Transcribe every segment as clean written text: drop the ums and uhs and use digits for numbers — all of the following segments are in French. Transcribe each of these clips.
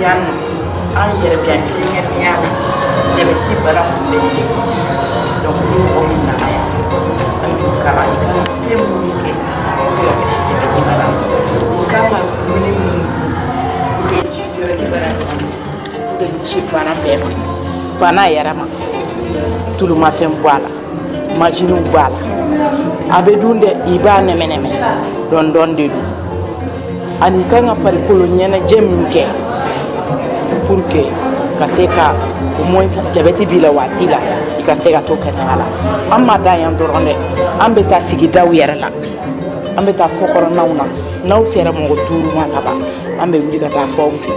yan an yɛrɛ bɛ yan kɛrɛnkɛrɛnnenya la jabɛti bana kunbɛnni donc ni mɔgɔ min nana yan an b'i kalan i kan ka fɛn minnu kɛ pour que ka kisi jabɛti bana ma i kan ka dumuni minnu dun pour que jabɛti bana kana minɛ pour que kisi bana bɛɛ ma bana yɛrɛ ma tulumafɛn bɔ a la majiniw bɔ a la a bɛ dun dɛ i b'a nɛmɛ-nɛmɛ dɔɔni-dɔɔni de don ani i kan ka farikolo ɲɛnajɛ min kɛ pour que ka se ka au moins jabɛti b'i la waati la i ka se ka to kɛnɛya la an ma da yan dɔrɔn dɛ an bɛ taa sigidaw yɛrɛ la an bɛ taa fɔ kɔrɔnaw na n'aw sera mɔgɔ 5 ma laban an bɛ wuli ka taa fɔ aw fɛ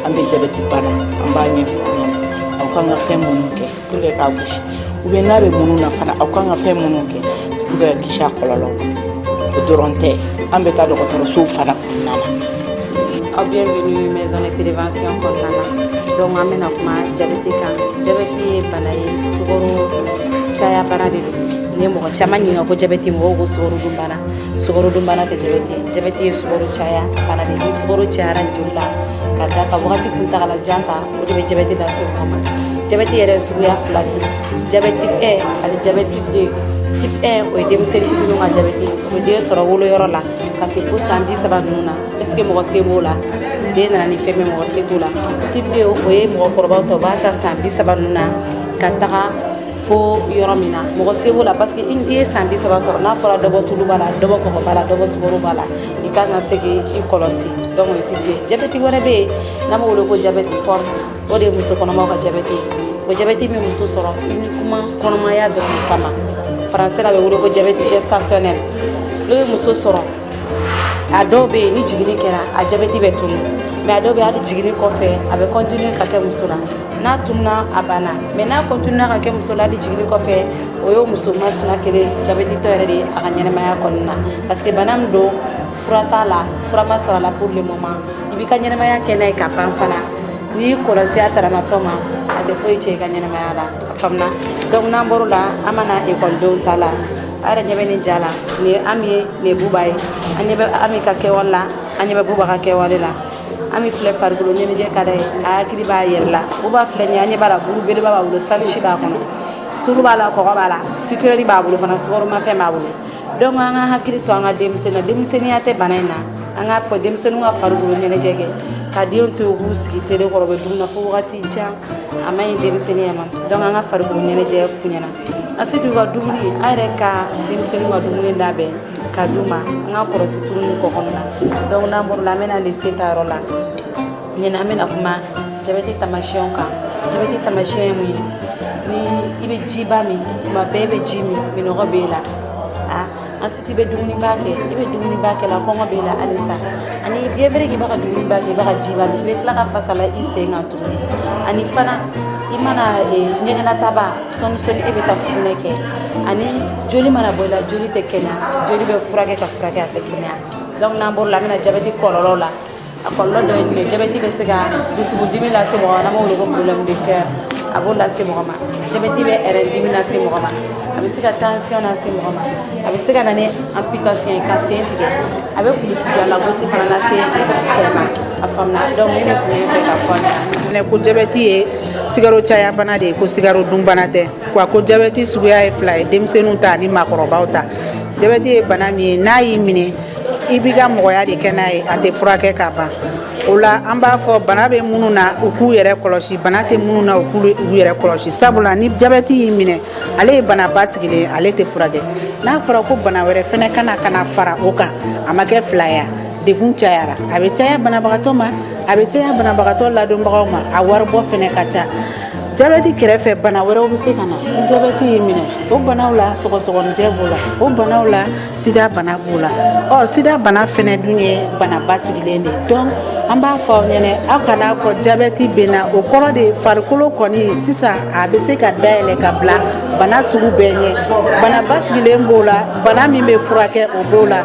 an bɛ jabɛti bana an b'a ɲɛfɔ aw ɲɛna aw kan ka fɛn minnu kɛ pour que k'a gosi ou bien n'a bɛ minnu na fana aw kan ka fɛn minnu kɛ pour que ka kisi a kɔlɔlɔw ma o dɔrɔn tɛ an bɛ taa dɔgɔtɔrɔsow fana kɔnɔna na. Bienvenue maison de prévention kɔnɔna donc an bɛna kuma jabɛti kan jabɛti ye bana ye sukaro caya bana de don ni mɔgɔ caman ɲininka ko jabɛti mɔgɔw ko sukarodun bana tɛ jabɛti ye sukaro caya bana de ni sukaro cayara joli la ka da ka wagati kuntagala jan ta o de bɛ jabɛti lase mɔgɔ ma jabɛti yɛrɛ suguya 2 de ye jabɛti type 1 ani jabɛti 2 type 1 o ye denmisɛnnin fitininw ka jabɛti ye o bɛ den sɔrɔ woloyɔrɔ la ka se fo san 30 ninnu na est ce que mɔgɔ se b'o la den nana ni fɛn min mɔgɔ se t'o la type 2 o ye mɔgɔkɔrɔbaw ta o b'a ta san 30 ninnu na ka taga fo yɔrɔ min na mɔgɔ se b'o la parce que i ye san 30 sɔrɔ n'a fɔra dɔbɔ tulu b'a la dɔbɔ kɔgɔ b'a la dɔbɔ sukaro b'a la i kan ka se k'i kɔlɔsi donc o ye type 2 jabɛti wɛrɛ bɛ yen n'an b'o wele ko jabɛti fort o de ye muso kɔnɔmaw ka jabɛti ye o jabɛti min muso sɔrɔ uniquement kɔnɔmaya dɔrɔn kama français la bɛ wele ko jabɛti gestationnel n'o ye muso sɔrɔ a dɔw bɛ yen ni jiginni kɛra a jabɛti bɛ tunu mais a dɔw bɛ yen hali jiginni kɔfɛ a bɛ continuer ka kɛ muso la n'a tununa a banna mais n'a continuer ka kɛ muso la hali jiginni kɔfɛ o ye muso masina kelen jabɛti tɔ yɛrɛ de ye a ka ɲɛnɛmaya kɔnɔna na parce que bana min don fura t'a la fura ma sɔrɔ a la pour le moment i b'i ka ɲɛnɛmaya kɛ n'a ye ka ban fana n'i kɔlɔsi a taramafɛnw ma a tɛ foyi cɛ i ka ɲɛnɛmaya la a faamuna donc n'an bɔr'o la an mana ekɔlidenw ta la a yɛrɛ ɲɛ bɛ nin ja la nin an ye nin buba ye an ɲɛ bɛ Ami ka kɛwale la an ɲɛ bɛ Buba ka kɛwale la Ami filɛ farikolo ɲɛnajɛ ka d'a ye a hakili b'a yɛrɛ la Buba filɛ nin ye an ɲɛ b'a la buru belebeleba b'a bolo salisi b'a kɔnɔ tulu b'a la kɔgɔ b'a la sucrerie b'a bolo fana sukaromafɛn b'a bolo donc an ka hakili to an ka denmisɛnnin na denmisɛnninya tɛ bana in na an k'a fɔ denmisɛnninw ka farikolo ɲɛnajɛ kɛ ka denw to yen u k'u sigi tele kɔrɔ u bɛ dumuni na fo wagati jan a ma ɲi denmisɛnninya ma donc an ka farikolo ɲɛnajɛ f'u ɲɛna ensuite u ka dumuni an yɛrɛ ka denmisɛnninw ka dumuni labɛn ka d'u ma an ka kɔlɔsi tulu ni kɔgɔ na donc n'an bɔr'o la an bɛna lycée ta yɔrɔ la ɲinan an bɛna kuma jabɛti taamasiyɛnw kan jabɛti taamasiyɛn ye mun ye ni i bɛ jiba min tuma bɛɛ i bɛ ji min minɔgɔ b'e la ensuite i bɛ dumuniba kɛ la kɔngɔ b'e la halisa ani bien vrai k'i b'a ka dumuniba kɛ i b'a ka jiba min i bɛ tila ka fasala i sen kan tuguni ani fana i mana ɲɛgɛnnataba sɔɔni e bɛ taa sugunɛ kɛ ani joli mana bɔ i la joli tɛ kɛnɛya joli bɛ furakɛ ka furakɛ a tɛ kɛnɛya donc n'an bɔr'o la an bɛna jabɛti kɔlɔlɔw la a kɔlɔlɔ dɔ ye jumɛn jabɛti bɛ se ka dusukundimi lase mɔgɔ ma n'an b'o wele ko problème de cœur a b'o lase mɔgɔ ma jabɛti bɛ dimi lase mɔgɔ ma a bɛ se ka tension lase mɔgɔ ma a bɛ se ka na ni amputation ye ka sen tigɛ a bɛ kulusijan lagosi fana lase cɛ ma a faamuna donc ne de tun ye fɛ ka fɔ ne ko jabɛti ye sigaro caya bana de ye ko sigaro dun bana tɛ quoi ko jabɛti suguya ye 2 ye denmisɛnninw ta ani maakɔrɔbaw ta jabɛti ye bana min ye n'a y'i minɛ i b'i ka mɔgɔya de kɛ n'a ye a tɛ furakɛ ka ban o la an b'a fɔ bana bɛ minnu na u k'u yɛrɛ kɔlɔsi bana tɛ minnu na u k'u yɛrɛ kɔlɔsi sabula ni jabɛti y'i minɛ ale ye bana basigilen ale tɛ furakɛ n'a fɔra ko bana wɛrɛ fɛnɛ kana fara o kan a ma kɛ 2 ya degun cayara a bɛ caya banabagatɔ ma a bɛ caya banabagatɔ ladonbagaw ma a waribɔ fɛnɛ ka ca jabɛti kɛrɛfɛ bana wɛrɛw bɛ se ka na ni jabɛti y'i minɛ o banaw la sɔgɔsɔgɔnijɛ b'o la o banaw la sida bana b'o la sida bana fɛnɛ dun ye bana basigilen de donc an b'a fɔ aw ɲɛna aw kana fɔ jabɛti bɛ na o kɔrɔ de farikolo kɔni sisan a bɛ se ka dayɛlɛ ka bila bana sugu bɛɛ ɲɛ bana basigilen b'o la bana min bɛ furakɛ o b'o la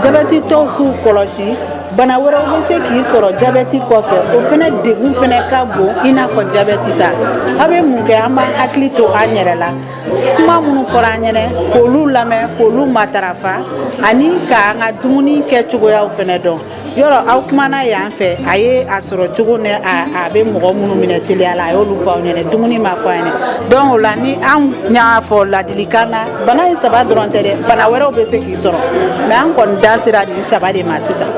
jabɛti tɔw k'u kɔlɔsi bana wɛrɛw bɛ se k'i sɔrɔ jabɛti kɔfɛ o fɛnɛ degun fɛnɛ ka bon i n'a fɔ jabɛti ta a bɛ mun kɛ an b'a hakili to an yɛrɛ la kuma minnu fɔra an ɲɛna k'olu lamɛn k'olu matarafa ani k'an ka dumuni kɛcogoyaw fɛnɛ dɔn yɔrɔ aw kumana yan fɛ a ye a sɔrɔ cogo ne a bɛ mɔgɔ minnu minɛ teliya la a y'olu fɔ aw ɲɛna dumuni ma fɔ an ɲɛna donc o la ni an y'a fɔ ladilikan na bana in saba dɔrɔn tɛ dɛ bana wɛrɛw bɛ se k'i sɔrɔ mais an kɔni da sera nin saba de ma sisan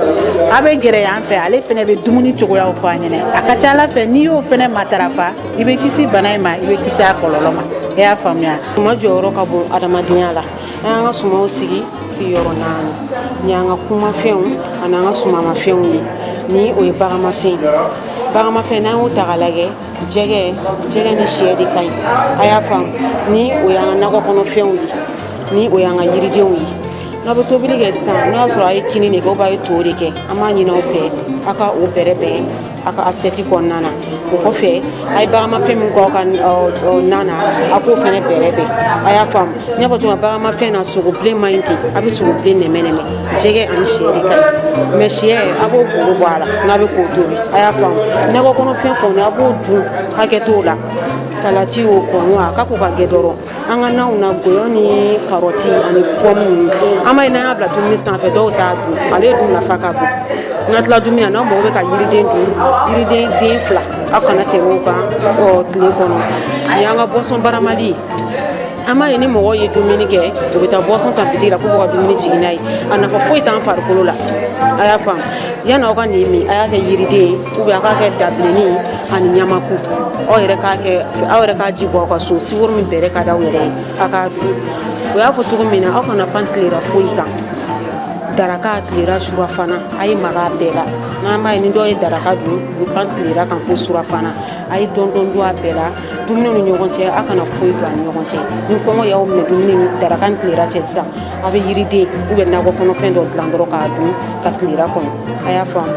a bɛ gɛrɛ yan fɛ ale fɛnɛ bɛ dumuni cogoyaw fɔ an ɲɛna a ka ca ala fɛ n'i y'o fɛnɛ matarafa i bɛ kisi bana in ma i bɛ kisi a kɔlɔlɔ ma e y'a faamuya. Suma jɔyɔrɔ ka bon adamadenya la an ka sumaw sigi sigiyɔrɔ 4 ni an ka kumafɛnw ani an ka sumamafɛnw ye ni o ye bagamafɛn n'an y'o ta ka lajɛ jɛgɛ ni sɛ de ka ɲi a y'a faamu ni o y'an ka nakɔ kɔnɔfɛnw ye ni o y'an ka yiridenw ye n'a bɛ tobili kɛ sisan n'a y'a sɔrɔ a ye kini de kɛ ou bien a ye to de kɛ an b'a ɲini aw fɛ a ka o bɛrɛbɛn a ka assiette kɔnɔna na o kɔfɛ a ye bagamafɛn min kɔ ka na na a k'o fɛnɛ bɛrɛbɛn a y'a faamu n y'a fɔ cogo min bagamafɛn na sogobilen man ɲi ten a bɛ sogobilen nɛmɛ jɛgɛ ani sɛ de ka ɲi mais sɛ a b'o bolo bɔ a la n'a bɛ k'o tobi a y'a faamu nakɔ kɔnɔfɛn kɔni a b'o dun hakɛ t'o la salati o kɔnɔ a ka k'o ka gɛ dɔrɔn an ka naw na gɔyɔ ni karɔti ani pɔmu an b'a ye n'an y'a bila dumuni sanfɛ dɔw t'a dun ale dun nafa ka bon n'a tila dumuni na n'aw mago bɛ ka yiriden dun yiriden den 2 aw kana tɛmɛ o kan tile kɔnɔ ni y'an ka boisson baramali an b'a ye ni mɔgɔw ye dumuni kɛ u bɛ taa boisson san bitigi la k'u b'u ka dumuni jigin n'a ye a nafa foyi t'an farikolo la a y'a faamu yanni aw ka nin min a y'a kɛ yiriden ou bien a k'a kɛ dabilenni ani ɲamaku aw yɛrɛ k'a ji bɔ aw ka so sukaro min bɛrɛ ka d'aw yɛrɛ ye a k'a dun o y'a fɔ cogo min na aw kana pan tilera foyi kan daraka tilera surafana a ye maga a bɛɛ la n'an b'a ye ni dɔw ye daraka dun u bɛ pan tilera kan fo surafana a ye dɔn dɔn a bɛɛ la dumuniw ni ɲɔgɔn cɛ a kana foyi don a ni ɲɔgɔn cɛ ni kɔngɔ y'aw minɛ dumuni ni daraka ni tilera cɛ sisan a bɛ yiriden ou bien nakɔ kɔnɔfɛn dɔ dilan dɔrɔn k'a dun ka tilera kɔnɔ a y'a faamu.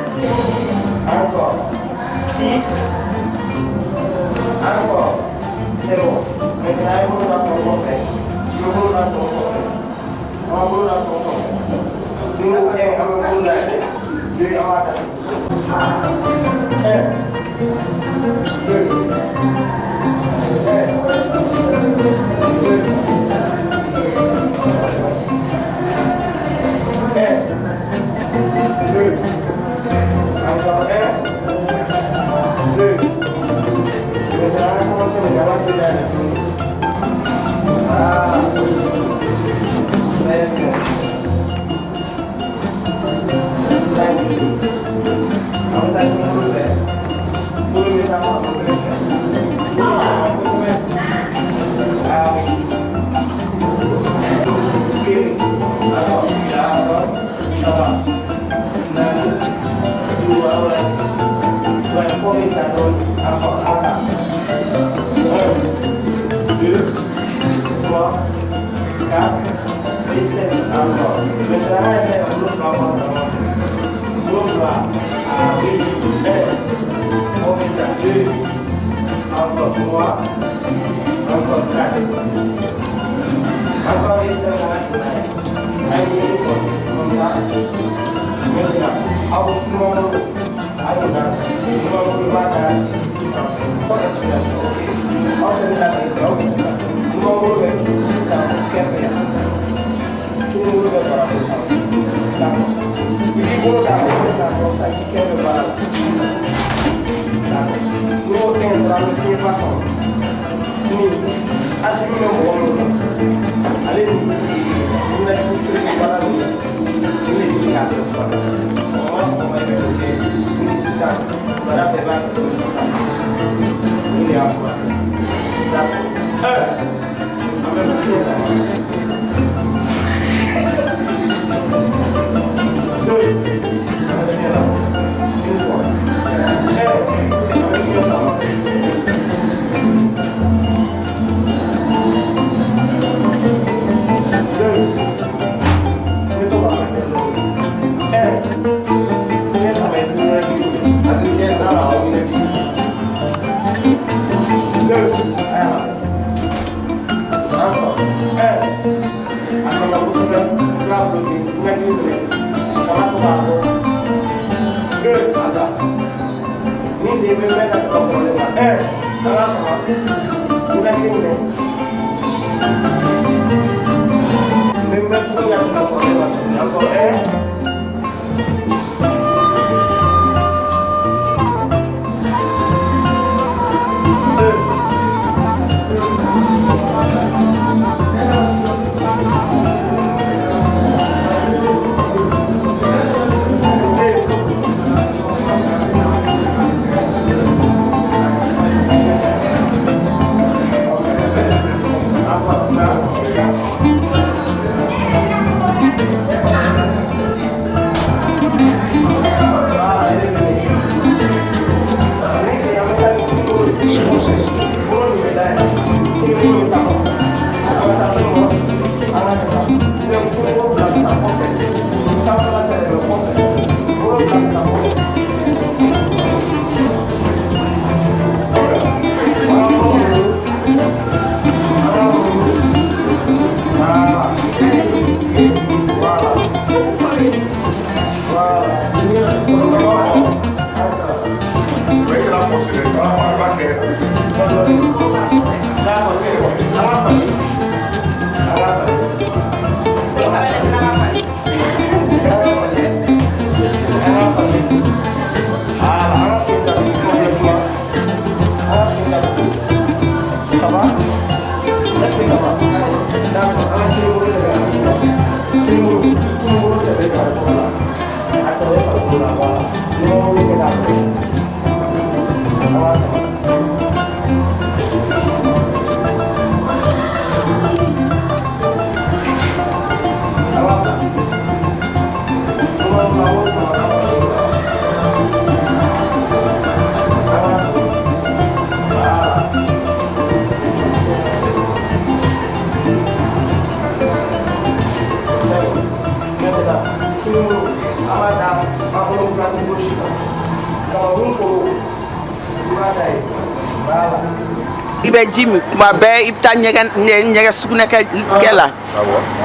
ibe jimi kuma be ibta nyega suguna kela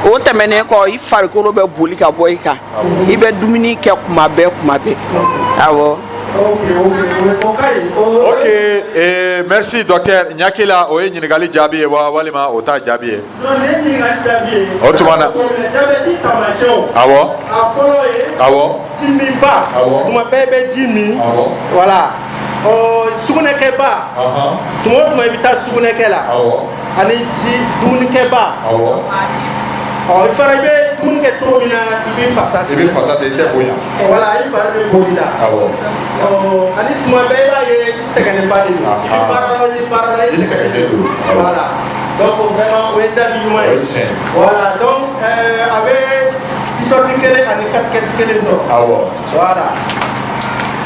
o temene ko ifar ko be boli ka boy ka ibe dumini ke kuma be awo. Ok, merci docteur Nyakila oye nyinigali jabi wa walima ota jabi otumana awo Jimba tuma bebe Jimmy voilà sugune keba tuma ibita sugune kela ani ji dumuni keba il fera bien tout le monde est trop bien il façade était bouillant voilà il fera bien bouillant ani tuma beba ye second pas de voilà donc vraiment on est habillé voilà donc avec t-shirt kele ani casquette kele zo voilà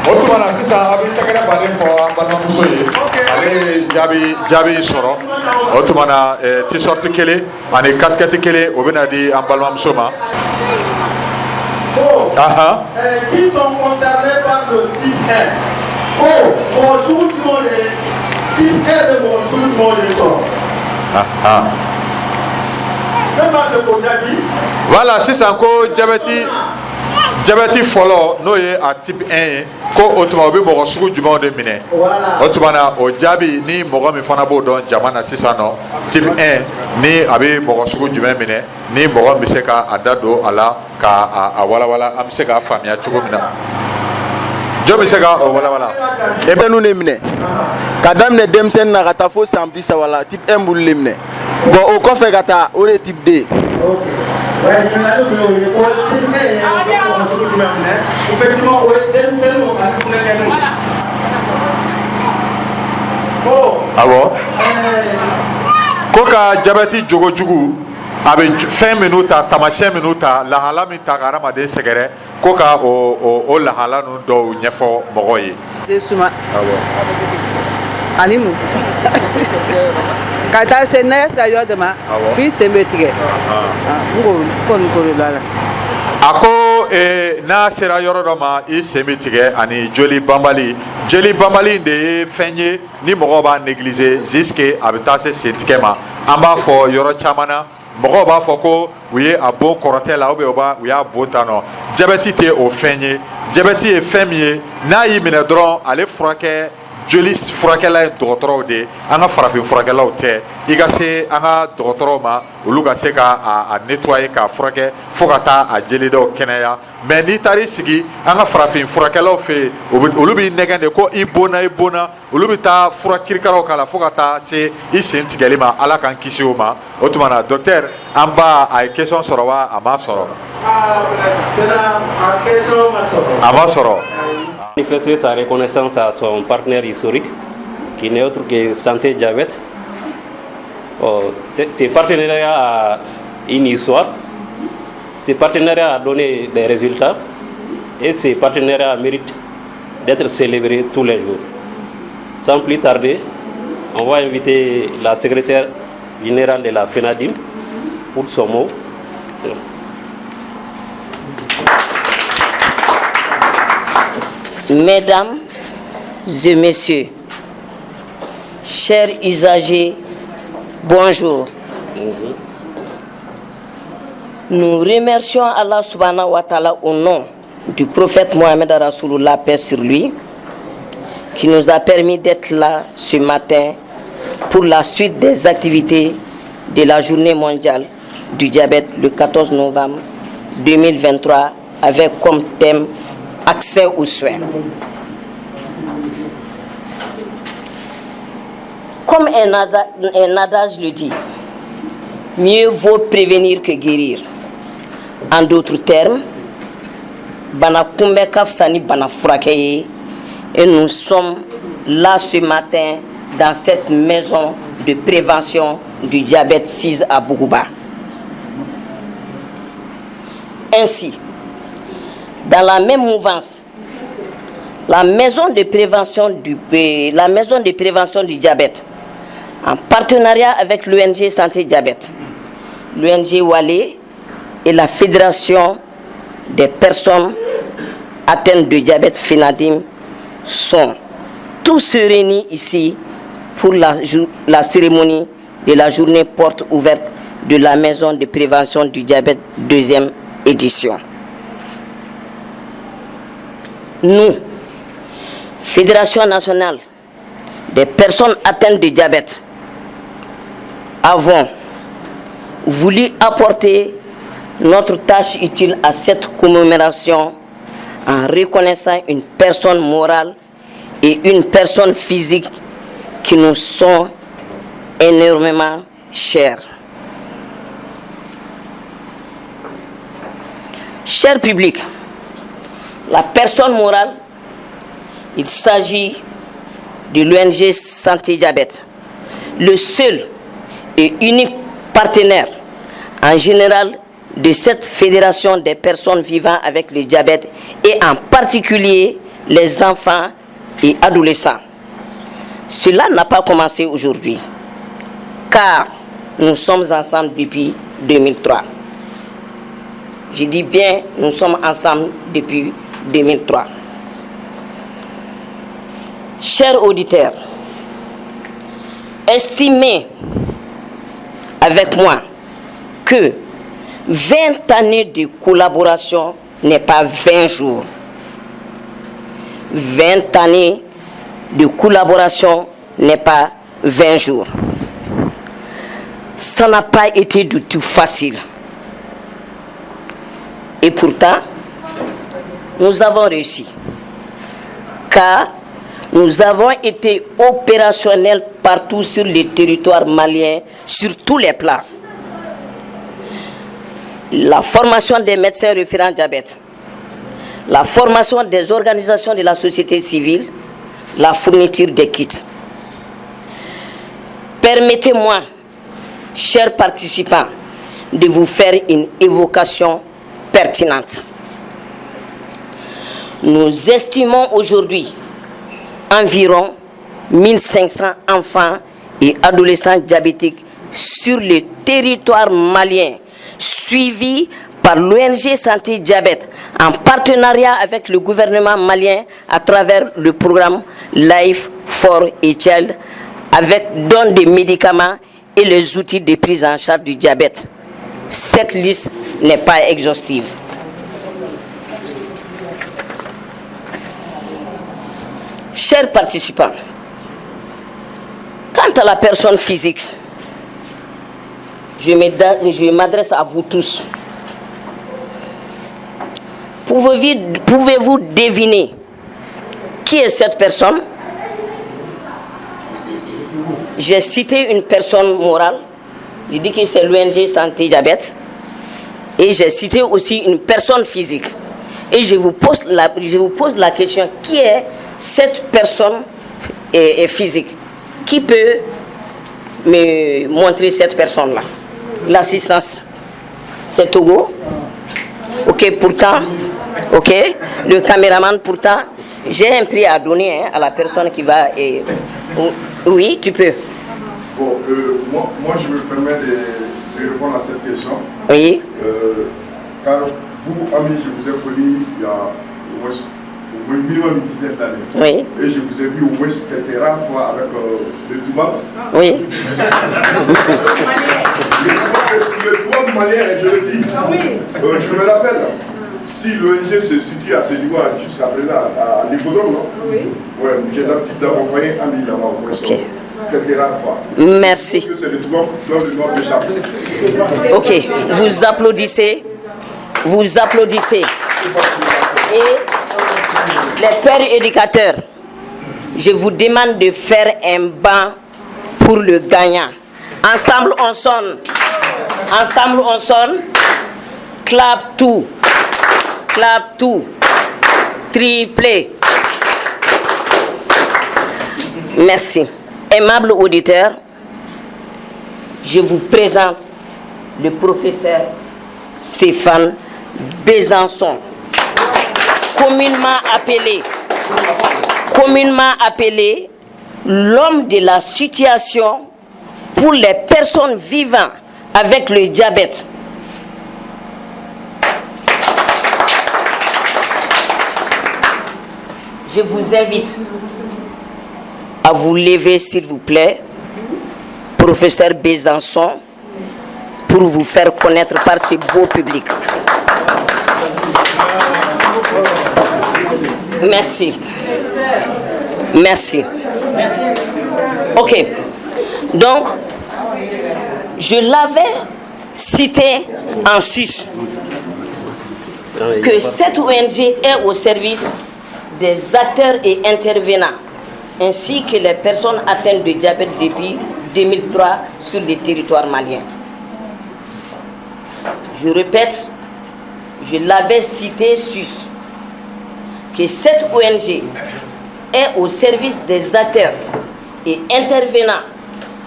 otumana sisa abi takala baden fo ambana musoye ale jabi soro otumana t-shirt kele ani casquette kele obena di ambalma musoma qui sont concernés par le type R mon soutien le type R de mon soutien le sort voilà sisan ko jabɛti fɔlɔ n'o ye a type 1 ye ko o tuma o bɛ mɔgɔ sugu jumɛnw de minɛ o tuma na o jaabi ni mɔgɔ min fana b'o dɔn jama na sisan nɔ type 1 ni a bɛ mɔgɔ sugu jumɛn minɛ ni mɔgɔ bɛ se ka a da don a la ka a walawala an bɛ se k'a faamuya cogo min na jɔn bɛ se ka o walawala. e bɛ n'u de minɛ ka daminɛ denmisɛnnin na ka taa fo san 30 la type 1 b'olu de minɛ bon o kɔfɛ ka taa o de ye type 2. awɔ ko ka jabɛti jogojugu a bɛ fɛn minnu ta taamasiyɛn minnu ta lahala min ta ka hadamaden sɛgɛrɛ ko ka o lahala ninnu dɔw ɲɛfɔ mɔgɔw ye. Suma ani mun ka taa se n'a ye yɔrɔ dɔ ma f'i sen bɛ tigɛ n ko kɔni ko de la. a ko n'a sera yɔrɔ dɔ ma i sen bɛ tigɛ ani joli banbali de ye fɛn ye ni mɔgɔw b'a négliger jusque a bɛ taa se sen tigɛ ma an b'a fɔ yɔrɔ caman na mɔgɔw b'a fɔ ko u ye a bon kɔrɔtɛ la ou u y'a bon ta nɔ jabɛti tɛ o fɛn ye jabɛti ye fɛn min ye n'a y'i minɛ dɔrɔn ale furakɛ joli furakɛla ye dɔgɔtɔrɔw de an ka farafin furakɛlaw tɛ i ka se an ka dɔgɔtɔrɔw ma olu ka se ka a nettoyer k'a furakɛ fo ka taa a jelidaw kɛnɛya mais n'i taar'i sigi an ka farafin furakɛlaw fɛ yen olu b'i nɛgɛn de ko i bona olu bɛ taa fura kirikaraw k'a la fo ka taa se i sen tigɛli ma ala k'an kisi o ma o tuma na docteur an ba a ye question sɔrɔ wa a ma sɔrɔ a ma sɔrɔ. Manifester sa reconnaissance à son partenaire historique, qui n'est autre que Santé Diabète. Ce partenariat a une histoire, ce partenariat a donné des résultats et ce partenariat mérite d'être célébré tous les jours. Sans plus tarder, on va inviter la secrétaire générale de la FENADIM pour son mot. Mesdames et messieurs, chers usagers, bonjour. Nous remercions Allah subhanahu wa ta'ala au nom du prophète Mohammed Rasulullah, paix sur lui, qui nous a permis d'être là ce matin pour la suite des activités de la journée mondiale du diabète le 14 novembre 2023 avec comme thème accès aux soins. Comme un adage le dit, mieux vaut prévenir que guérir. En d'autres termes, bana kumbe kafsani bana furakeye, et nous sommes là ce matin dans cette maison de prévention du diabète 6 à Bougouba. Ainsi, dans la même mouvance, la maison de prévention du diabète, en partenariat avec l'ONG Santé Diabète, l'ONG Walé et la Fédération des personnes atteintes de diabète FENADIM, sont tous réunis ici pour la cérémonie de la journée porte ouverte de la maison de prévention du diabète 2e édition. Nous, Fédération nationale des personnes atteintes de diabète, avons voulu apporter notre tâche utile à cette commémoration en reconnaissant une personne morale et une personne physique qui nous sont énormément chères. Cher public, la personne morale, il s'agit de l'ONG Santé Diabète, le seul et unique partenaire en général de cette fédération des personnes vivant avec le diabète et en particulier les enfants et adolescents. Cela n'a pas commencé aujourd'hui, car nous sommes ensemble depuis 2003. Je dis bien, nous sommes ensemble depuis 2003. Chers auditeurs, estimez avec moi que 20 années de collaboration n'est pas 20 jours. 20 années de collaboration n'est pas 20 jours. Ça n'a pas été du tout facile. Et pourtant, nous avons réussi. Car nous avons été opérationnels partout sur le territoire malien, sur tous les plans. La formation des médecins référents diabète, la formation des organisations de la société civile, la fourniture des kits. Permettez-moi, chers participants, de vous faire une évocation pertinente. Nous estimons aujourd'hui environ 1500 enfants et adolescents diabétiques sur le territoire malien, suivis par l'ONG Santé Diabète en partenariat avec le gouvernement malien à travers le programme Life for a Child, avec don des médicaments et les outils de prise en charge du diabète. Cette liste n'est pas exhaustive. Chers participants, Quant à la personne physique, je m'adresse à vous tous. Pouvez-vous deviner qui est cette personne? J'ai cité une personne morale. Je dis que c'est l'ONG Santé Diabète. Et j'ai cité aussi une personne physique. Et je vous pose la question, qui est cette personne physique? Qui peut me montrer cette personne-là? L'assistance, c'est Togo. Ok, pourtant, ok, le caméraman, pourtant, j'ai un prix à donner à la personne qui va... oui, tu peux. Bon, moi, je me permets de répondre à cette question. Oui. Car vous, amis, je vous ai connu il y a au moins minimum une dizaine d'années. Oui. Et je vous ai vu au moins quelques rares fois avec le Toubab. Oui. Le Toubab malien, je le dis. Je me rappelle, si l'ONG se situe à ce niveau jusqu'à présent, à l'hippodrome, non? Oui. Ouais, j'ai l'habitude d'accompagner Ami là-bas au moins. Ok. Quelques rares fois. Merci. Je pense que c'est le Toubab dans le nord de Chapeau. Ok, vous applaudissez. Vous applaudissez. Et les pères éducateurs, je vous demande de faire un banc pour le gagnant. Ensemble, on sonne. Ensemble, on sonne. Clap tout. Clap tout. Triplé. Merci. Aimable auditeur, je vous présente le professeur Stéphane Besançon, communément appelé l'homme de la situation pour les personnes vivant avec le diabète. Je vous invite à vous lever, s'il vous plaît, professeur Besançon, pour vous faire connaître par ce beau public. Merci. Merci. Ok. Donc, je l'avais cité en sus que cette ONG est au service des acteurs et intervenants, ainsi que les personnes atteintes de diabète depuis 2003 sur le territoire malien. Je répète, je l'avais cité sus, que cette ONG est au service des acteurs et intervenants,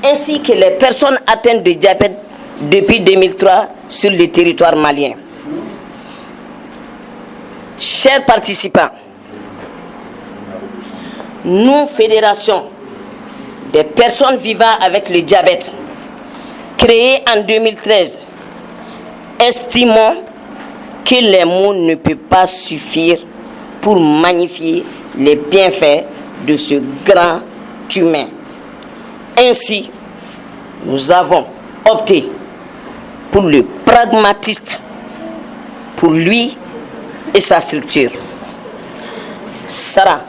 ainsi que les personnes atteintes de diabète depuis 2003 sur le territoire malien. Chers participants, nous, Fédération des personnes vivant avec le diabète, créée en 2013, estimons que les mots ne peuvent pas suffire pour magnifier les bienfaits de ce grand humain. Ainsi, nous avons opté pour le pragmatisme pour lui et sa structure. Sarah.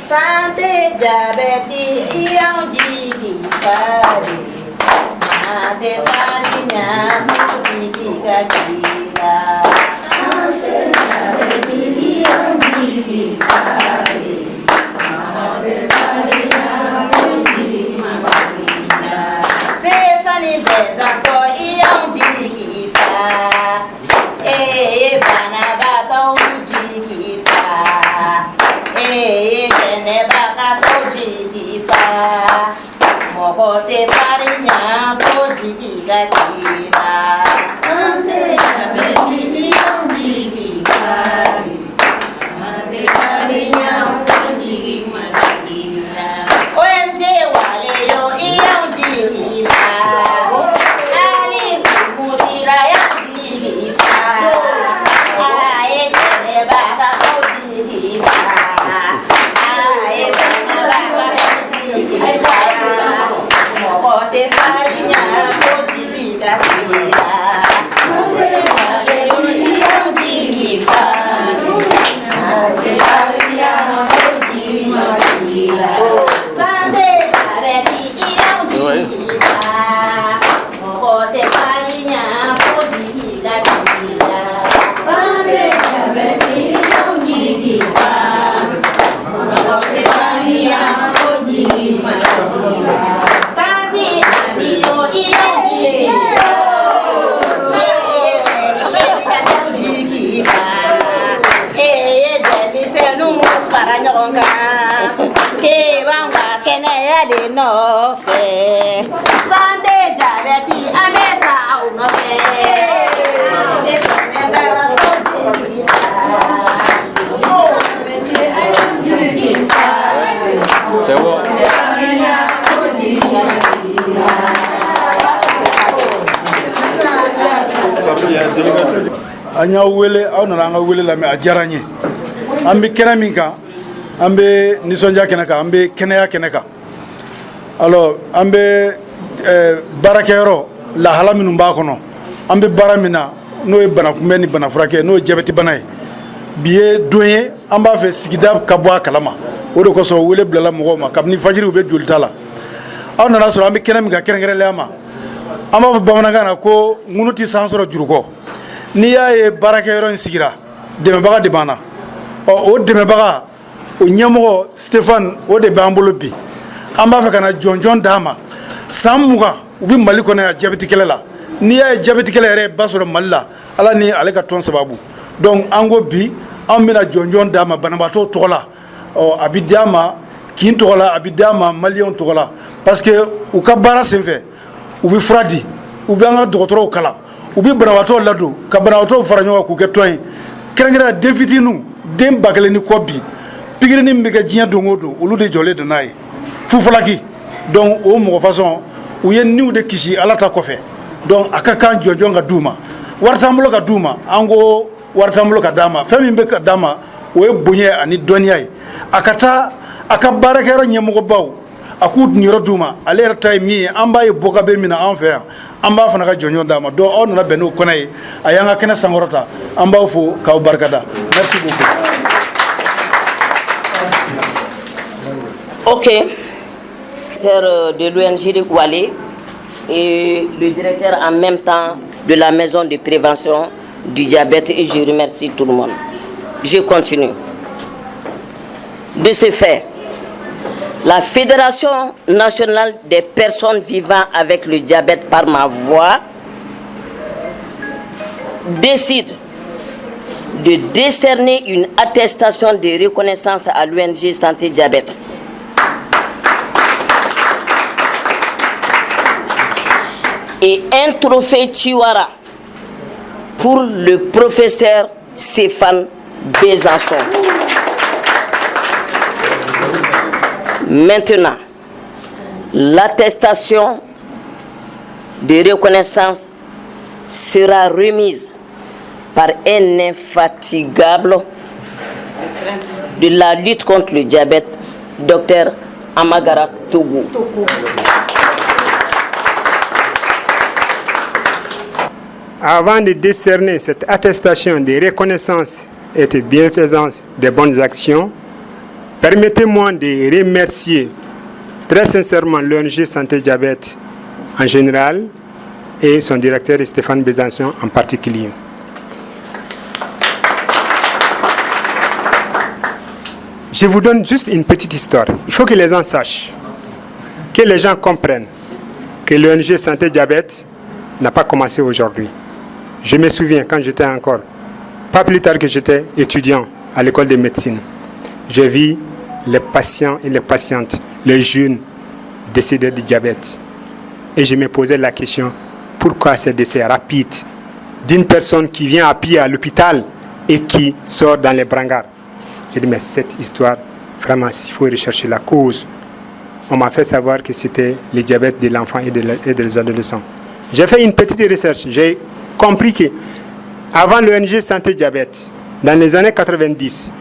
Santé diabète yang jigi pare made parinya jigi kakila santé diabète yang jigi pare made parinya jigi kakila Stéphane Besançon yang jigi fa bana bato jigi fa Mokote farinya fo jigi kakila Santé diabète ɲɔgɔn kan k'e b'an ka kɛnɛya de nɔfɛ santé jabɛti an bɛ sa aw nɔfɛ an bɛ kɛnɛbagatɔ deli C'est bon. An y'aw wele aw nana an ka wele lamɛn a diyara n ye an bɛ kɛnɛ min kan an bɛ nisɔndiya kɛnɛ kan an bɛ kɛnɛya kɛnɛ kan alors an bɛ baarakɛyɔrɔ lahala minnu b'a kɔnɔ an bɛ baara min na n'o ye bana kunbɛn ni bana furakɛ n'o ye jabɛti bana ye bi ye don ye an b'a fɛ sigida ka bɔ a kalama o de kosɔn wele bilala mɔgɔw ma kabini fajiri u bɛ jolita la aw nana sɔrɔ an bɛ kɛnɛ min kan kɛrɛnkɛrɛnnenya ma an b'a fɔ bamanankan na ko ŋunu tɛ san sɔrɔ juru kɔ n'i y'a ye baarakɛyɔrɔ in sigira dɛmɛbaga de b'an na o dɛmɛbaga o ɲɛmɔgɔ Stéphane o de b'an bolo bi an b'a fɛ ka na jɔnjɔn d'a ma san 20 u bɛ Mali kɔnɔ yan jabɛti kɛlɛ la n'i y'a ye jabɛti kɛlɛ yɛrɛ ye ba sɔrɔ Mali la Ala ni ale ka tɔn sababu donc an ko bi an bɛna jɔnjɔn d'a ma banabaatɔw tɔgɔ la a bɛ d'a ma kin tɔgɔ la a bɛ d'a ma maliyɛnw tɔgɔ la parce que u ka baara senfɛ u bɛ fura di u bɛ an ka dɔgɔtɔrɔw kalan u bɛ banabaatɔw ladon ka banabaatɔw fara ɲɔgɔn kan k'u kɛ tɔn ye kɛrɛnkɛrɛnnenya den fitininw den 1000 ni kɔ bi pikiri min bɛ kɛ diɲɛ don o don olu de jɔlen don n'a ye fufalaki donc o mɔgɔ façon u ye niw de kisi Ala ta kɔfɛ donc a ka kan jɔnjɔn ka d'u ma wari t'an bolo ka d'u ma an ko wari t'an bolo ka d'a ma fɛn min bɛ ka d'a ma o ye bonya ani dɔnniya ye a ka taa a ka baarakɛyɔrɔ ɲɛmɔgɔbaw a k'u ninyɔrɔ d'u ma ale yɛrɛ ta ye min ye an b'a ye bɔka bɛ min na an fɛ yan an b'a fana ka jɔnjɔn d'a ma donc aw nana bɛn n'o kɔnɛ ye a y'an ka kɛnɛ sankɔrɔta an b'aw fo k'aw barikada merci beaucoup. Ok. Directeur de l'ONG de Koualé et le directeur en même temps de la maison de prévention du diabète et je remercie tout le monde. Je continue. De ce fait, la Fédération nationale des personnes vivant avec le diabète par ma voix décide de décerner une attestation de reconnaissance à l'ONG Santé Diabète. Et un trophée Chiwara pour le professeur Stéphane Besançon. Maintenant, l'attestation de reconnaissance sera remise par un infatigable de la lutte contre le diabète, Dr Amagara Togo. Avant de décerner cette attestation de reconnaissance et de bienfaisance des bonnes actions, permettez-moi de remercier très sincèrement l'ONG Santé Diabète en général et son directeur Stéphane Besançon en particulier. Je vous donne juste une petite histoire. Il faut que les gens sachent, que les gens comprennent que l'ONG Santé Diabète n'a pas commencé aujourd'hui. Je me souviens quand j'étais encore, pas plus tard que j'étais étudiant à l'école de médecine, j'ai vu les patients et les patientes, les jeunes décédés du diabète. Et je me posais la question, pourquoi ces décès rapides d'une personne qui vient à pied à l'hôpital et qui sort dans les brancards? J'ai dit, mais cette histoire, vraiment, il faut rechercher la cause. On m'a fait savoir que c'était le diabète de l'enfant et des adolescents. J'ai fait une petite recherche. J'ai compris que avant l'ONG Santé Diabète, dans les années 90,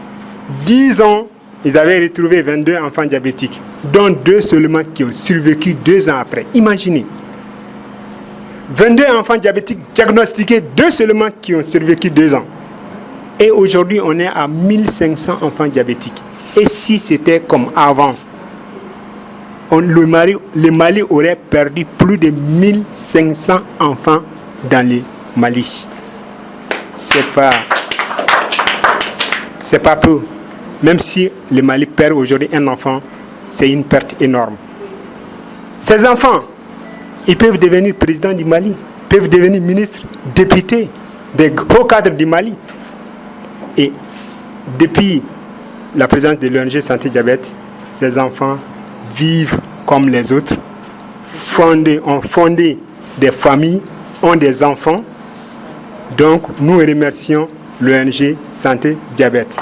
10 ans, ils avaient retrouvé 22 enfants diabétiques, dont 2 seulement qui ont survécu 2 ans après. Imaginez. 22 enfants diabétiques diagnostiqués, 2 seulement qui ont survécu 2 ans. Et aujourd'hui, on est à 1500 enfants diabétiques. Et si c'était comme avant, le Mali aurait perdu plus de 1500 enfants dans le Mali. C'est pas peu. Même si le Mali perd aujourd'hui un enfant, c'est une perte énorme. Ces enfants, ils peuvent devenir présidents du Mali, peuvent devenir ministres, députés, des hauts cadres du Mali. Et depuis la présence de l'ONG Santé Diabète, ces enfants vivent comme les autres, ont fondé des familles, ont des enfants. Donc, nous remercions l'ONG Santé Diabète.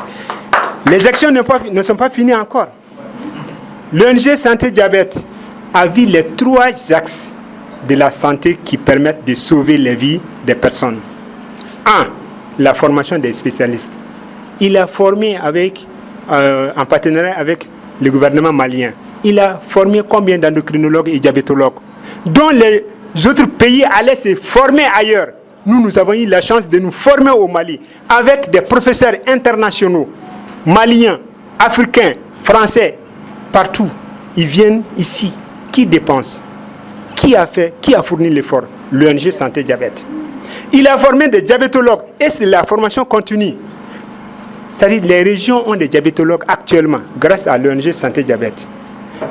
Les actions ne sont pas finies encore. L'ONG Santé Diabète a vu les 3 axes de la santé qui permettent de sauver les vies des personnes. 1. La formation des spécialistes. Il a formé en partenariat avec le gouvernement malien. Il a formé combien d'endocrinologues et diabétologues dont les autres pays allaient se former ailleurs. Nous avons eu la chance de nous former au Mali avec des professeurs internationaux, maliens, africains, français, partout. Ils viennent ici. Qui dépense? Qui a fourni l'effort? L'ONG Santé Diabète. Il a formé des diabétologues et c'est la formation continue. C'est-à-dire les régions ont des diabétologues actuellement grâce à l'ONG Santé Diabète.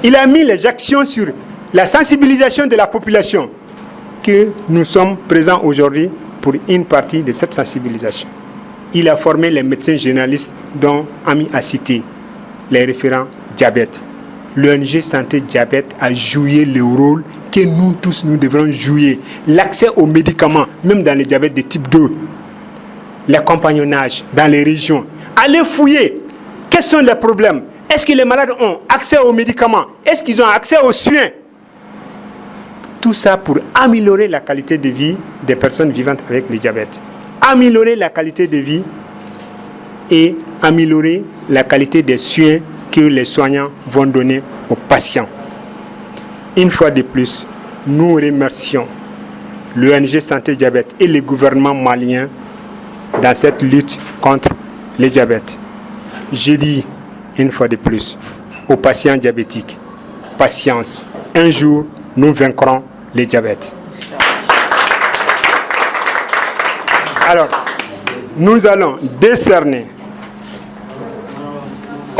Il a mis les actions sur la sensibilisation de la population que nous sommes présents aujourd'hui pour une partie de cette sensibilisation. Il a formé les médecins généralistes dont Ami a cité les référents diabète. L'ONG Santé Diabète a joué le rôle que nous tous nous devrons jouer. L'accès aux médicaments, même dans les diabètes de type 2, l'accompagnonnage dans les régions. Allez fouiller. Quels sont les problèmes? Est-ce que les malades ont accès aux médicaments? Est-ce qu'ils ont accès aux soins? Tout ça pour améliorer la qualité de vie des personnes vivantes avec le diabète. Améliorer la qualité de vie et améliorer la qualité des soins que les soignants vont donner aux patients. Une fois de plus, nous remercions l'ONG Santé Diabète et le gouvernement malien dans cette lutte contre le diabète. Je dis une fois de plus aux patients diabétiques, patience, un jour nous vaincrons le diabète. Alors, nous allons décerner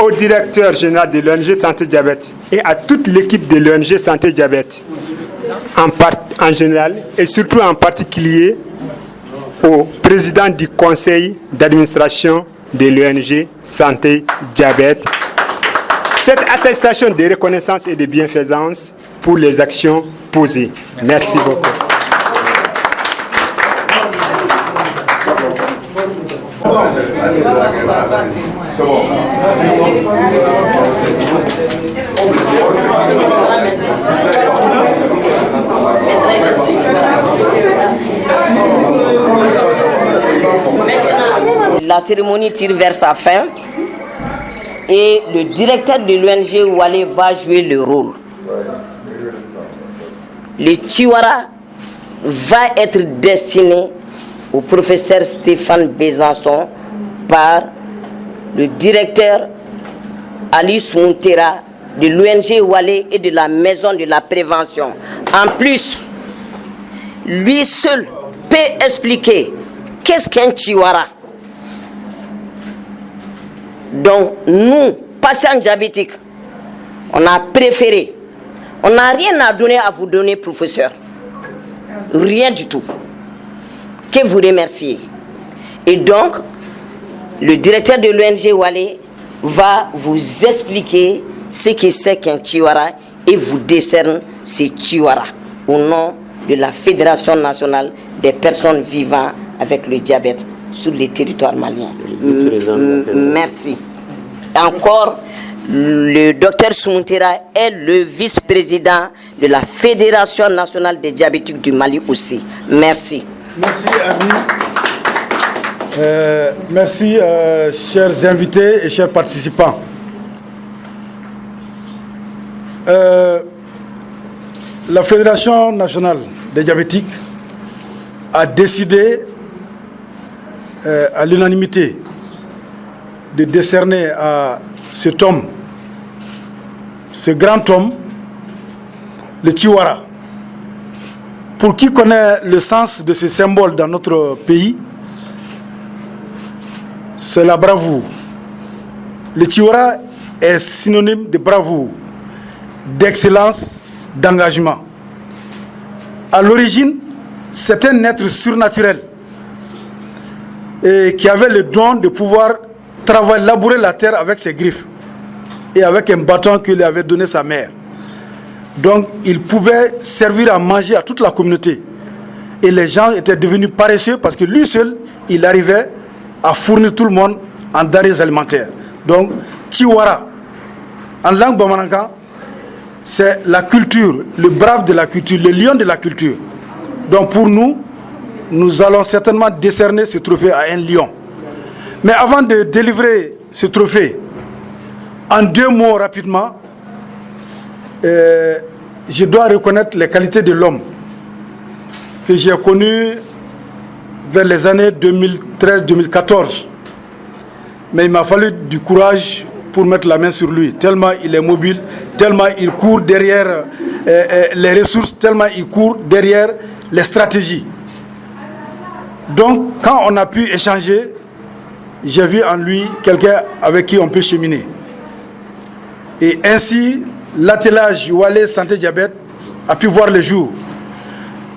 au directeur général de l'ONG Santé Diabète et à toute l'équipe de l'ONG Santé Diabète en général et surtout en particulier au président du conseil d'administration de l'ONG Santé Diabète cette attestation de reconnaissance et de bienfaisance pour les actions posées. Merci beaucoup. C'est bon. La cérémonie tire vers sa fin et le directeur de l'ONG Wale va jouer le rôle. Le Tiwara va être destiné au professeur Stéphane Besançon par le directeur Ali Sountera de l'ONG Wale et de la Maison de la Prévention. En plus, lui seul peut expliquer qu'est-ce qu'un Tiwara. Donc nous, patients diabétiques, on a préféré, on n'a rien à donner à vous donner, professeur. Rien du tout. Que vous remercier. Et donc, le directeur de l'ONG Wale va vous expliquer ce que c'est qu'un Tiwara et vous décerne ce Tiwara au nom de la Fédération nationale des personnes vivant avec le diabète sur le territoire malien. Merci. Encore, le docteur Sountera est le vice-président de la Fédération nationale des diabétiques du Mali aussi. Merci. Merci, Ami. Merci, chers invités et chers participants. La Fédération nationale des diabétiques a décidé à l'unanimité de décerner à cet homme, ce grand homme, le Tiwara. Pour qui connaît le sens de ce symbole dans notre pays, c'est la bravoure. Le Tiwara est synonyme de bravoure, d'excellence, d'engagement. À l'origine, c'est un être surnaturel et qui avait le don de pouvoir labourer la terre avec ses griffes et avec un bâton que lui avait donné sa mère. Donc il pouvait servir à manger à toute la communauté. Et les gens étaient devenus paresseux parce que lui seul, il arrivait à fournir tout le monde en denrées alimentaires. Donc, Tiwara, en langue bamanankan, c'est la culture, le brave de la culture, le lion de la culture. Donc pour nous, nous allons certainement décerner ce trophée à un lion. Mais avant de délivrer ce trophée, en 2 mots rapidement, je dois reconnaître les qualités de l'homme que j'ai connu vers les années 2013-2014. Mais il m'a fallu du courage pour mettre la main sur lui, tellement il est mobile, tellement il court derrière les ressources, tellement il court derrière les stratégies. Donc, quand on a pu échanger, j'ai vu en lui quelqu'un avec qui on peut cheminer. Et ainsi, l'attelage Wale Santé Diabète a pu voir le jour.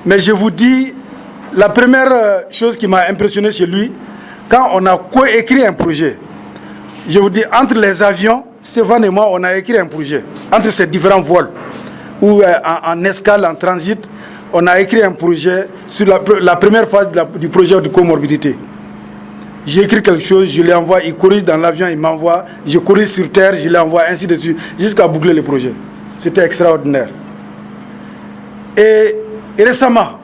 Mais je vous dis, la première chose qui m'a impressionné chez lui, quand on a coécrit un projet, je vous dis, entre les avions, Stéphane et moi, on a écrit un projet, entre ces différents vols, ou en escale, en transit, on a écrit un projet sur la première phase du projet de comorbidité. J'ai écrit quelque chose, je l'envoie, il corrige dans l'avion, il m'envoie, je corrige sur terre, je l'envoie, ainsi de suite, jusqu'à boucler le projet. C'était extraordinaire. Et récemment,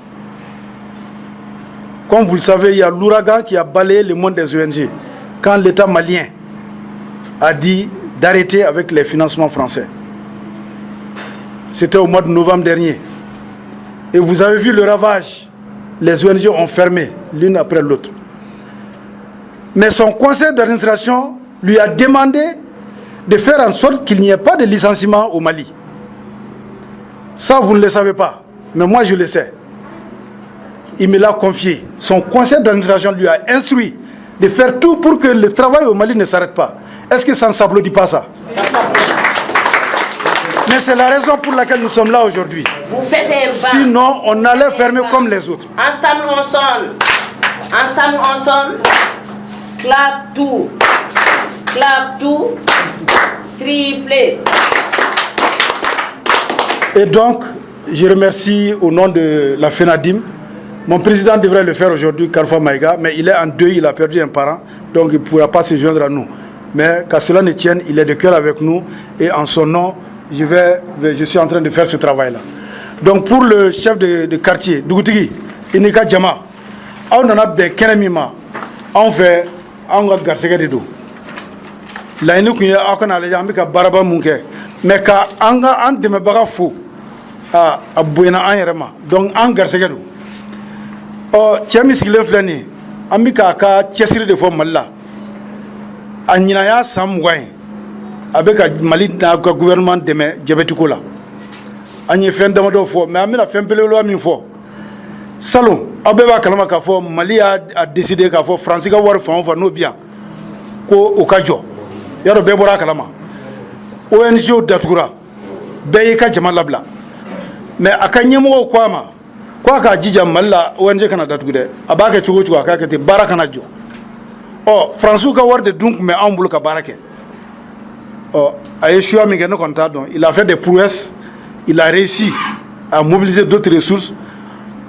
comme vous le savez, il y a l'ouragan qui a balayé le monde des ONG, quand l'État malien a dit d'arrêter avec les financements français. C'était au mois de novembre dernier. Et vous avez vu le ravage. Les ONG ont fermé l'une après l'autre. Mais son conseil d'administration lui a demandé de faire en sorte qu'il n'y ait pas de licenciement au Mali. Ça, vous ne le savez pas. Mais moi, je le sais. Il me l'a confié. Son conseil d'administration lui a instruit de faire tout pour que le travail au Mali ne s'arrête pas. Est-ce que ça ne s'applaudit pas ça? Ça s'applaudit. Mais c'est la raison pour laquelle nous sommes là aujourd'hui. Vous faites un bas. Sinon, on allait fermer comme les autres. Ensemble, on sonne. Ensemble, on sonne. Clap tout. Clap tout. Triplé. Et donc, je remercie au nom de la FENADIM. Mon président devrait le faire aujourd'hui, Kalfa Maïga, mais il est en deuil, il a perdu un parent, donc il ne pourra pas se joindre à nous. Mais qu'à cela ne tienne, il est de cœur avec nous et en son nom, je suis en train de faire ce travail-là. Donc pour le chef de quartier, Dougutigi, Inika Djama, on en a des Kenemima, on fait un garçon de dos. Là, nous avons un baraba munke, mais quand on a un de mes barafos à Bouena Ayerema, donc un garçon de dos. Oh, Tchami Siglen Flani, Amika Ka Chessiri de Fomala, Aninaya Samway, avec un Mali gouvernement de Djabetikola. Agne Fendamado for, mais Amina Fembelo Minfo. Salon, Abeba Kalamaka for, Mali a décidé qu'à for Francis War for no bien. Ko Okajo, Yaro Bebora Kalama, ONG Datura, Beyeka Jamalabla. Mais à Kanyemo Kwama. Quoi ka jija malla ONG kana datugude abake chugo chugo ka kete baraka na jo oh François ka war de donc mais ambul ka barake oh Aïchua mi gene konta donc il a fait des prouesses, il a réussi à mobiliser d'autres ressources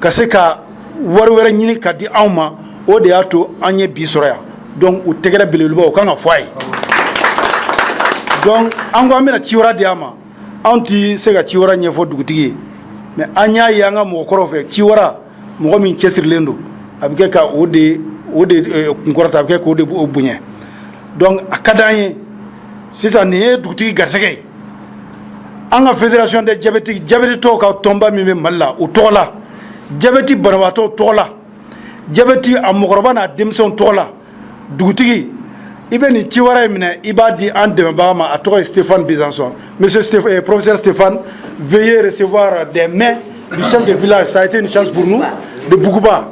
kase ka war wera nyini ka di awma o de ato anye bisoya donc o tegere belelba o kanga foy donc ango amina chiwara diama anti sega chiwara nyefo dugutigi mais anya yanga mo korofe chiwara mo min chesir lendo abike ka ode kunkorata abike ko de bunye donc akadanye c'est ça né dugutigi garsege anga fédération des diabétiques to ka tomba mi malla o tola diabéti barabato tola diabéti amokoroba na demson tola dugutigi ibeni chiwara mine ibadi en de bama à Stéphane Bizanson. Monsieur professeur Stéphane, veuillez recevoir des mains du chef de village. Ça a été une chance pour nous de Bougouba.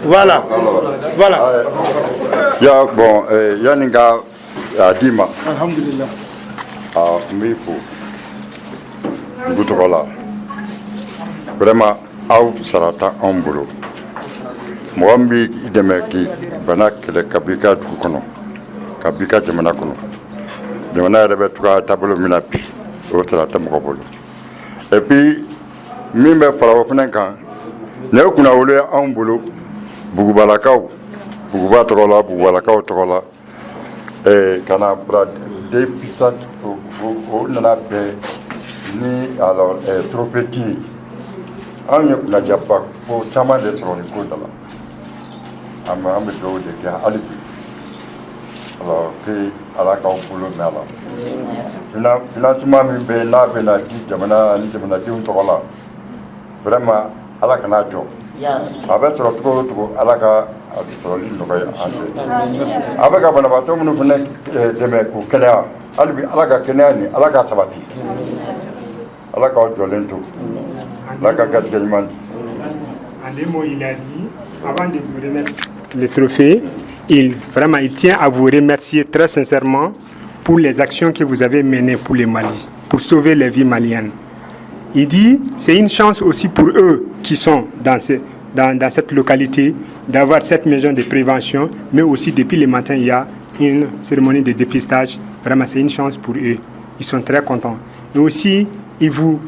Voilà. Voilà. Ya bon, Yaninga Adima. Alhamdulillah. Mipo. Goutrola. Vraiment, au sarata ambulu. Mwambi idemeki banak le kabrika dukono. ka bi ka jamana kɔnɔ jamana yɛrɛ bɛ to ka taabolo min na bi o sara tɛ mɔgɔ bolo et puis min bɛ fara o fɛnɛ kan ne kunna wolo ye anw bolo bugubalakaw buguba tɔgɔ la bugubalakaw tɔgɔ la ka na bila dépistage o nana bɛn ni alors trop petit anw ye kunnajaba ko caman de sɔrɔ nin ko da la an bɛ dugawu de kɛ hali bi alors que ala k'aw bolo mɛn a la financement min bɛ n'a bɛna di jamana ni jamanadenw tɔgɔ la vraiment ala kana jɔ a bɛ sɔrɔ cogo o cogo ala ka sɔrɔli nɔgɔya an fɛ a bɛ ka banabaatɔ minnu fana dɛmɛ k'u kɛnɛya hali bi ala ka kɛnɛya ni ala ka sabati ala k'aw jɔlen to ala ka garijɛgɛ ɲuman di. En deux mots, il a dit, avant de vous remettre le trophée, il tient à vous remercier très sincèrement pour les actions que vous avez menées pour le Mali, pour sauver les vies maliennes. Il dit, c'est une chance aussi pour eux qui sont dans cette localité d'avoir cette maison de prévention, mais aussi depuis le matin, il y a une cérémonie de dépistage. Vraiment, c'est une chance pour eux. Ils sont très contents. Et aussi, il vous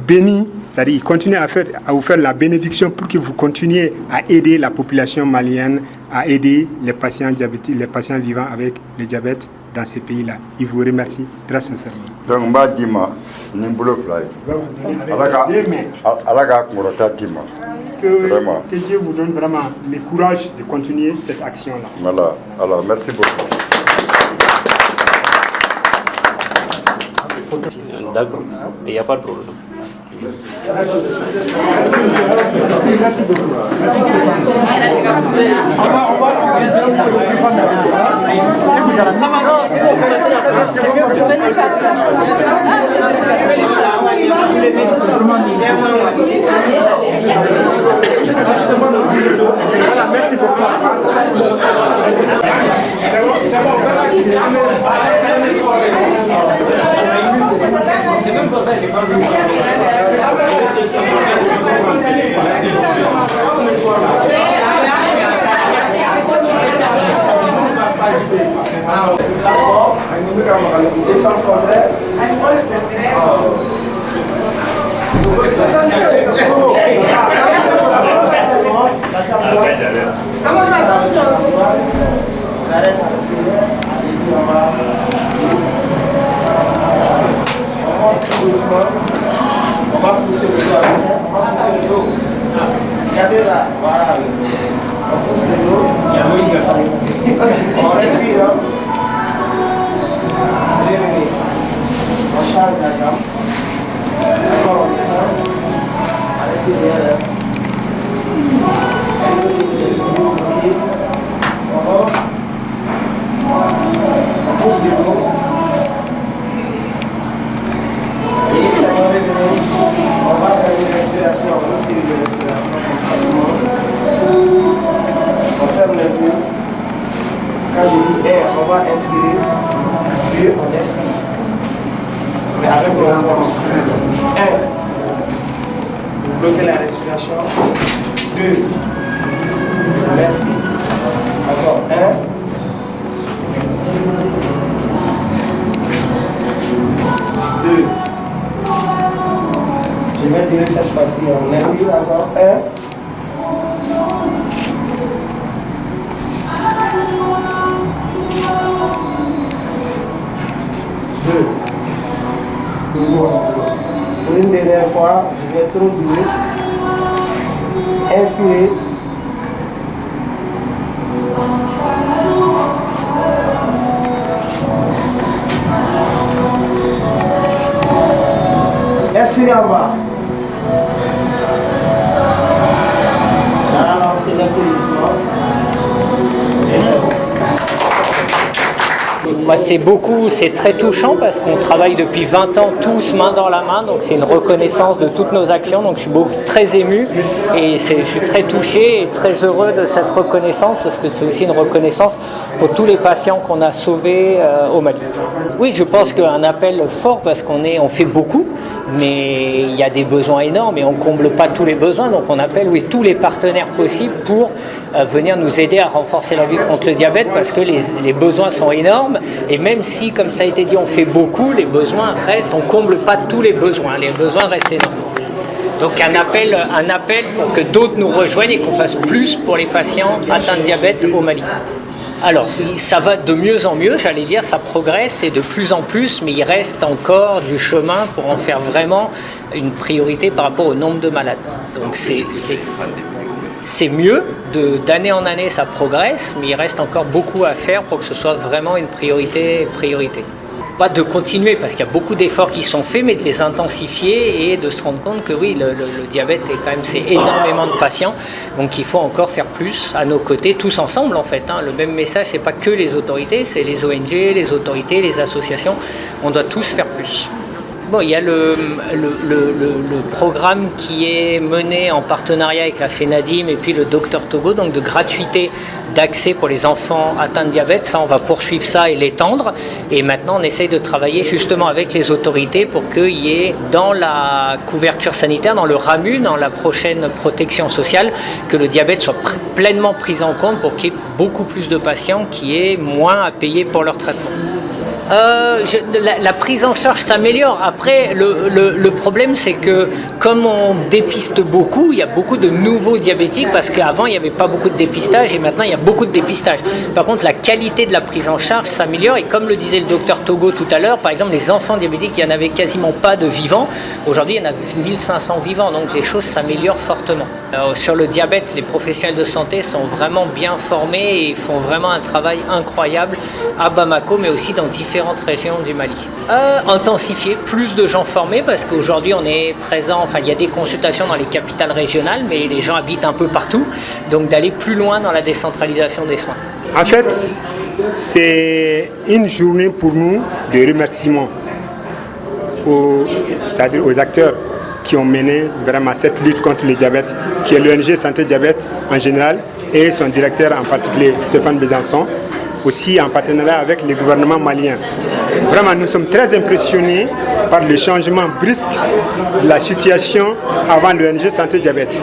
bénit, c'est-à-dire il continue à vous faire la bénédiction pour que vous continuiez à aider la population malienne, à aider les patients diabétiques, les patients vivant avec le diabète dans ces pays-là. Il vous remercie très sincèrement. Donc, je vais dire que Dieu vous donne vraiment le courage de continuer cette action-là. Voilà, alors merci beaucoup. D'accord, il n'y a pas de problème. Merci beaucoup. C'est même pour ça que j'ai pas vu. On va pousser le dos, on va pousser le dos. Regardez là, voilà. On pousse le dos. On respire. Revenez. On charge la jambe. D'accord, on descend. Arrêtez derrière. On pousse le dos. On va faire une respiration, on fait une respiration on ferme les yeux. Quand je dis air, on va inspirer, puis on expire. Mais avec le moment, 1, vous bloquez la respiration, 2, on expire. Encore 1, 2. Je vais tirer cette fois-ci, on inspire encore 1. 2. Pour une dernière fois, je vais trop tirer. Inspirez. Expirez en bas. Là, c'est l'intelligence. Et c'est bon. C'est beaucoup, c'est très touchant parce qu'on travaille depuis 20 ans tous main dans la main, donc c'est une reconnaissance de toutes nos actions, donc je suis très ému et je suis très touché et très heureux de cette reconnaissance parce que c'est aussi une reconnaissance pour tous les patients qu'on a sauvés au Mali. Oui, je pense qu'un appel fort parce on fait beaucoup, mais il y a des besoins énormes et on ne comble pas tous les besoins, donc on appelle tous les partenaires possibles pour venir nous aider à renforcer la lutte contre le diabète parce que les besoins sont énormes et même si, comme ça a été dit, on fait beaucoup, les besoins restent, on ne comble pas tous les besoins restent énormes. Donc un appel pour que d'autres nous rejoignent et qu'on fasse plus pour les patients atteints de diabète au Mali. Alors, ça va de mieux en mieux, j'allais dire, ça progresse et de plus en plus, mais il reste encore du chemin pour en faire vraiment une priorité par rapport au nombre de malades. Donc c'est mieux, d'année en année ça progresse, mais il reste encore beaucoup à faire pour que ce soit vraiment une priorité. De continuer parce qu'il y a beaucoup d'efforts qui sont faits, mais de les intensifier et de se rendre compte que oui, le diabète est quand même, c'est énormément de patients, donc il faut encore faire plus à nos côtés, tous ensemble en fait. Le même message, c'est pas que les autorités, c'est les ONG, les autorités, les associations, on doit tous faire plus. Il y a le programme qui est mené en partenariat avec la FENADIM et puis le Dr Togo, donc de gratuité d'accès pour les enfants atteints de diabète. Ça, on va poursuivre ça et l'étendre. Et maintenant, on essaye de travailler justement avec les autorités pour qu'il y ait dans la couverture sanitaire, dans le RAMU, dans la prochaine protection sociale, que le diabète soit pleinement pris en compte pour qu'il y ait beaucoup plus de patients qui aient moins à payer pour leur traitement. La prise en charge s'améliore. Après, le problème, c'est que comme on dépiste beaucoup, il y a beaucoup de nouveaux diabétiques parce qu'avant, il n'y avait pas beaucoup de dépistage et maintenant, il y a beaucoup de dépistage. Par contre, la qualité de la prise en charge s'améliore et comme le disait le docteur Togo tout à l'heure, par exemple, les enfants diabétiques, il n'y en avait quasiment pas de vivants. Aujourd'hui, il y en a 1500 vivants, donc les choses s'améliorent fortement. Sur le diabète, les professionnels de santé sont vraiment bien formés et font vraiment un travail incroyable à Bamako, mais aussi dans différentes régions du Mali. Intensifier, plus de gens formés parce qu'aujourd'hui on est présent, il y a des consultations dans les capitales régionales, mais les gens habitent un peu partout, donc d'aller plus loin dans la décentralisation des soins. En fait, c'est une journée pour nous de remerciement c'est-à-dire aux acteurs qui ont mené vraiment cette lutte contre le diabète, qui est l'ONG Santé Diabète en général et son directeur en particulier Stéphane Besançon, aussi en partenariat avec le gouvernement malien. Vraiment, nous sommes très impressionnés par le changement brusque de la situation avant l'ONG Santé Diabète.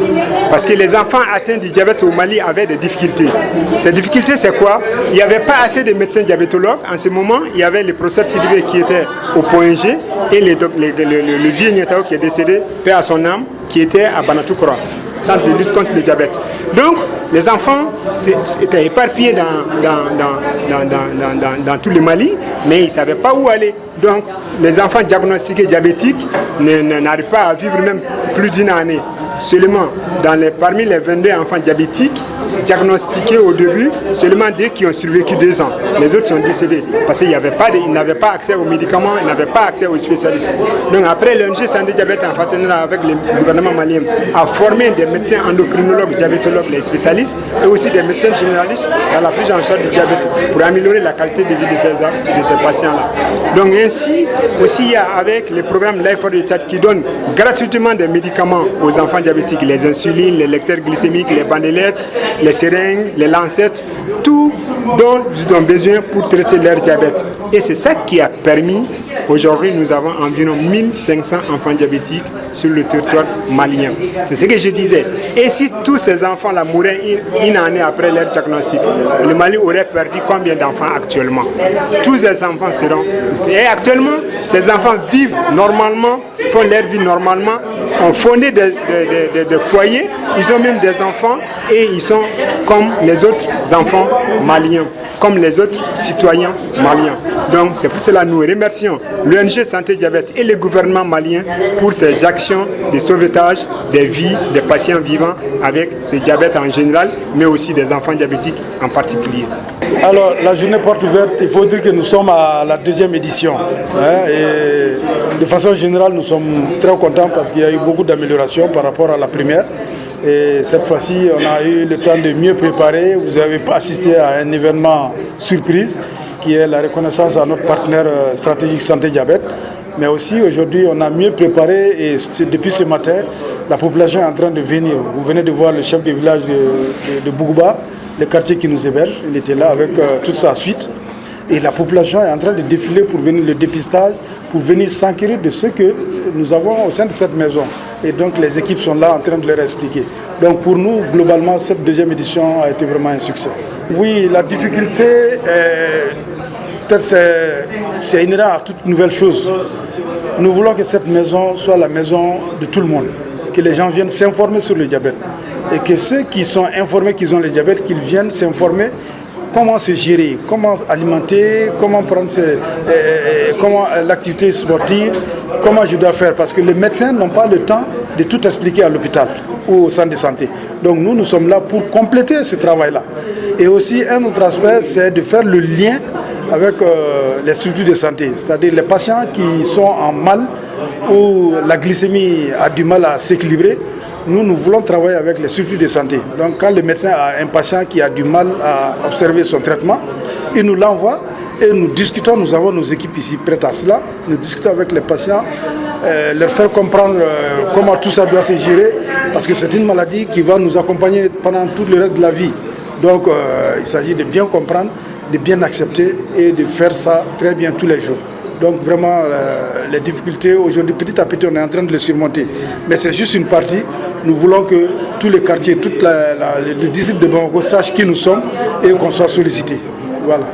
Parce que les enfants atteints du diabète au Mali avaient des difficultés. Ces difficultés, c'est quoi? Il n'y avait pas assez de médecins diabétologues. En ce moment, il y avait le professeur Sidibé qui était au point G et le vieux Nietao qui est décédé, paix à son âme, qui était à Banatoukora, centre de lutte contre le diabète. Donc, les enfants étaient éparpillés dans tout le Mali, mais ils ne savaient pas où aller. Donc, les enfants diagnostiqués diabétiques n'arrivent pas à vivre même plus d'une année. Seulement, parmi les 22 enfants diabétiques diagnostiqués au début, seulement 2 qui ont survécu 2 ans. Les autres sont décédés parce qu'ils n'avaient pas accès aux médicaments, ils n'avaient pas accès aux spécialistes. Donc après, l'ONG Santé Diabète en partenariat avec le gouvernement malien a formé des médecins endocrinologues, diabétologues, les spécialistes, et aussi des médecins généralistes dans la prise en charge du diabète pour améliorer la qualité de vie de ces patients-là. Donc ainsi, aussi il y a avec le programme Life for the Child qui donne gratuitement des médicaments aux enfants diabétiques, les insulines, les lecteurs glycémiques, les bandelettes, les seringues, les lancettes, tout dont ils ont besoin pour traiter leur diabète. Et c'est ça qui a permis, aujourd'hui nous avons environ 1500 enfants diabétiques sur le territoire malien. C'est ce que je disais. Et si tous ces enfants-là mouraient une année après leur diagnostic, le Mali aurait perdu combien d'enfants actuellement? Tous ces enfants seront... Et actuellement, ces enfants vivent normalement, font leur vie normalement, ont fondé des foyers, ils ont même des enfants et ils sont comme les autres enfants maliens, comme les autres citoyens maliens. Donc c'est pour cela que nous remercions l'ONG Santé Diabète et le gouvernement malien pour ces actions de sauvetage des vies des patients vivants avec ce diabète en général, mais aussi des enfants diabétiques en particulier. Alors la journée porte ouverte, il faut dire que nous sommes à la 2e édition. Et de façon générale, nous sommes très contents parce qu'il y a eu beaucoup d'améliorations par rapport à la première. Et cette fois-ci, on a eu le temps de mieux préparer. Vous avez assisté à un événement surprise qui est la reconnaissance à notre partenaire stratégique Santé Diabète. Mais aussi aujourd'hui, on a mieux préparé et depuis ce matin, la population est en train de venir. Vous venez de voir le chef de village de Bougouba, le quartier qui nous héberge. Il était là avec toute sa suite. Et la population est en train de défiler pour venir le dépistage, pour venir s'enquérir de ce que nous avons au sein de cette maison. Et donc les équipes sont là en train de leur expliquer. Donc pour nous, globalement, cette deuxième édition a été vraiment un succès. Oui, la difficulté, peut-être c'est inhérent à toute nouvelle chose. Nous voulons que cette maison soit la maison de tout le monde, que les gens viennent s'informer sur le diabète. Et que ceux qui sont informés qu'ils ont le diabète, qu'ils viennent s'informer comment se gérer, comment alimenter, comment prendre comment l'activité sportive, comment je dois faire. Parce que les médecins n'ont pas le temps de tout expliquer à l'hôpital ou au centre de santé. Donc nous sommes là pour compléter ce travail-là. Et aussi un autre aspect, c'est de faire le lien avec les structures de santé, c'est-à-dire les patients qui sont en mal, où la glycémie a du mal à s'équilibrer. Nous voulons travailler avec les structures de santé. Donc quand le médecin a un patient qui a du mal à observer son traitement, il nous l'envoie et nous discutons, nous avons nos équipes ici prêtes à cela, nous discutons avec les patients, leur faire comprendre comment tout ça doit se gérer, parce que c'est une maladie qui va nous accompagner pendant tout le reste de la vie. Donc il s'agit de bien comprendre, de bien accepter et de faire ça très bien tous les jours. Donc vraiment, les difficultés, aujourd'hui, petit à petit, on est en train de les surmonter. Mais c'est juste une partie. Nous voulons que tous les quartiers, le district de Bamako sachent qui nous sommes et qu'on soit sollicités. Voilà.